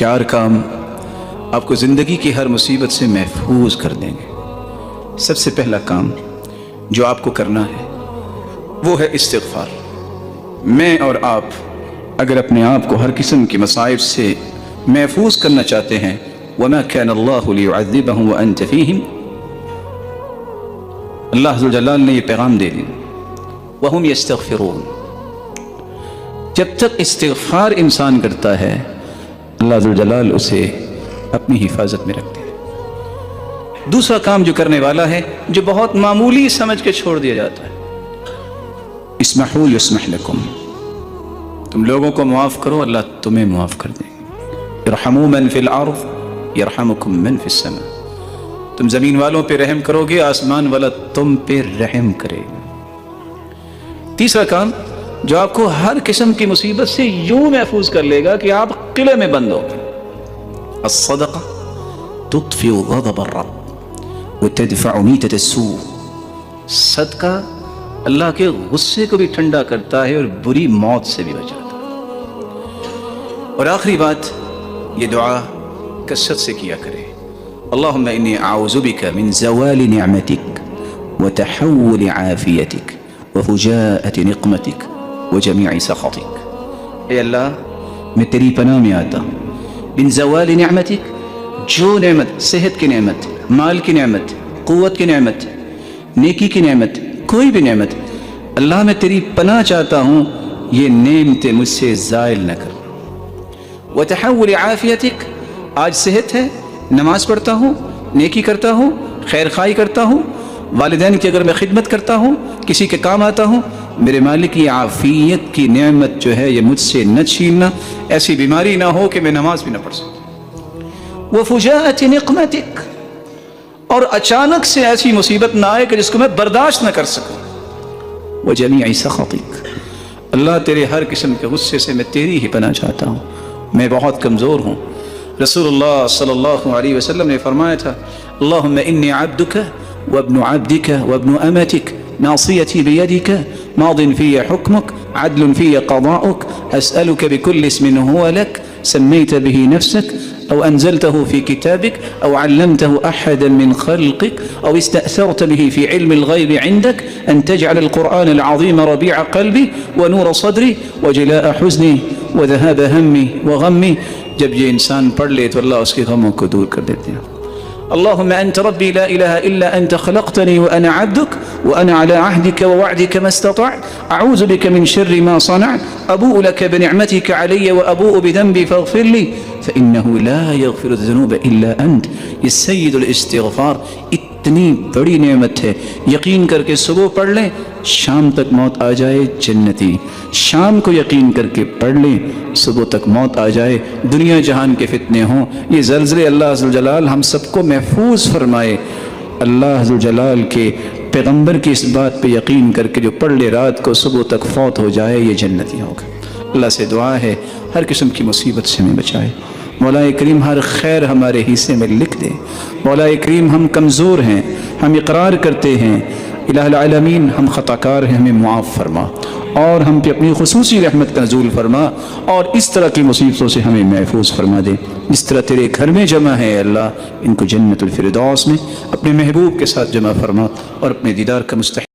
4 کام آپ کو زندگی کی ہر مصیبت سے محفوظ کر دیں گے۔ سب سے پہلا کام جو آپ کو کرنا ہے وہ ہے استغفار۔ میں اور آپ اگر اپنے آپ کو ہر قسم کی مصائب سے محفوظ کرنا چاہتے ہیں، وَمَا كَانَ اللَّهُ لِيُعَذِّبَهُمْ وَأَنْتَ فِيهِمْ، اللہ عز و جلال نے یہ پیغام دے دیا، وَهُمْ يَسْتَغْفِرُونَ۔ جب تک استغفار انسان کرتا ہے اللہ عز و جلال اسے اپنی حفاظت میں رکھتے ہیں۔ دوسرا کام جو کرنے والا ہے، جو بہت معمولی سمجھ کے چھوڑ دیا جاتا ہے، اسمحوا یسمح لکم، تم لوگوں کو معاف کرو اللہ تمہیں معاف کر دیں گے۔ ارحموا من فی الارض یرحمکم من فی السماء، تم زمین والوں پہ رحم کرو گے آسمان والا تم پہ رحم کرے گا۔ تیسرا کام جو آپ کو ہر قسم کی مصیبت سے یوں محفوظ کر لے گا کہ آپ قلعے میں بند ہو، الصدقہ تطفئ غضب الرب وتدفع میتۃ السوء، صدقہ اللہ کے غصے کو بھی ٹھنڈا کرتا ہے اور بری موت سے بھی بچاتا ہے۔ اور آخری بات، یہ دعا کثرت سے کیا کرے، اللہم انی اعوذ بک من زوال نعمتک وتحول عافیتک وفجاءۃ نقمتک وجمیع سخطک۔ اے اللہ میں تیری پناہ میں آتا ہوں، من زوال نعمتک، جو نعمت، صحت کی نعمت، مال کی نعمت، قوت کی نعمت، نیکی کی نعمت، کوئی بھی نعمت، اللہ میں تیری پناہ چاہتا ہوں یہ نعمتیں مجھ سے زائل نہ کر۔ وتحول عافیتک، آج صحت ہے، نماز پڑھتا ہوں، نیکی کرتا ہوں، خیر خواہی کرتا ہوں، والدین کی اگر میں خدمت کرتا ہوں، کسی کے کام آتا ہوں، میرے مالک کی عافیت کی نعمت جو ہے یہ مجھ سے نہ چھیننا، ایسی بیماری نہ ہو کہ میں نماز بھی نہ پڑھ سکوں۔ وفجاءۃ نقمتک، اور اچانک سے ایسی مصیبت نہ آئے کہ جس کو میں برداشت نہ کر سکوں۔ وجمیع سخطک، اللہ تیرے ہر قسم کے غصے سے میں تیری ہی پناہ چاہتا ہوں، میں بہت کمزور ہوں۔ رسول اللہ صلی اللہ علیہ وسلم نے فرمایا تھا، اللہم انی عبدک وابن عبدک وابن امتک ناصیتی بیدک ماض فی حکمک عدل فی قضاؤک اسألک بکل اسم هو لک سمیت به نفسک أو أنزلته في كتابك أو علمته أحدا من خلقك أو استأثرت به في علم الغيب عندك أن تجعل القرآن العظيم ربيع قلبي ونور صدري وجلاء حزني وذهاب همي وغمي۔ جب یہ انسان پڑھ لے تو اللہ اس کے غموں کو دور کر دیتے ہیں۔ اللهم أنت ربي لا إله إلا أنت خلقتني وأنا عبدك وأنا على عهدك ووعدك ما استطعت أعوذ بك من شر ما صنعت أبوء لك بنعمتك علي وأبوء بذنبي فاغفر لي فإنه لا يغفر الذنوب إلا أنت۔ یہ سید الاستغفار اتنی بڑی نعمت ہے، یقین کر کے صبح پڑھ لیں، شام تک موت آ جائے جنتی، شام کو یقین کر کے پڑھ لیں، صبح تک موت آ جائے، دنیا جہان کے فتنے ہوں، یہ زلزلے اللہ عز و جلال ہم سب کو محفوظ فرمائے۔ اللہ عز و جلال کے پیغمبر کی اس بات پہ یقین کر کے جو پڑھ لے رات کو صبح تک فوت ہو جائے یہ جنتی ہوگا۔ اللہ سے دعا ہے ہر قسم کی مصیبت سے ہمیں بچائے، مولا کریم ہر خیر ہمارے حصے میں لکھ دے۔ مولا کریم ہم کمزور ہیں، ہم اقرار کرتے ہیں، الہ العالمین ہم خطا کار ہیں، ہمیں معاف فرما اور ہم پہ اپنی خصوصی رحمت کا نزول فرما اور اس طرح کی مصیبتوں سے ہمیں محفوظ فرما دے۔ جس طرح تیرے گھر میں جمع ہے اللہ، ان کو جنت الفردوس میں اپنے محبوب کے ساتھ جمع فرما اور اپنے دیدار کا مستحق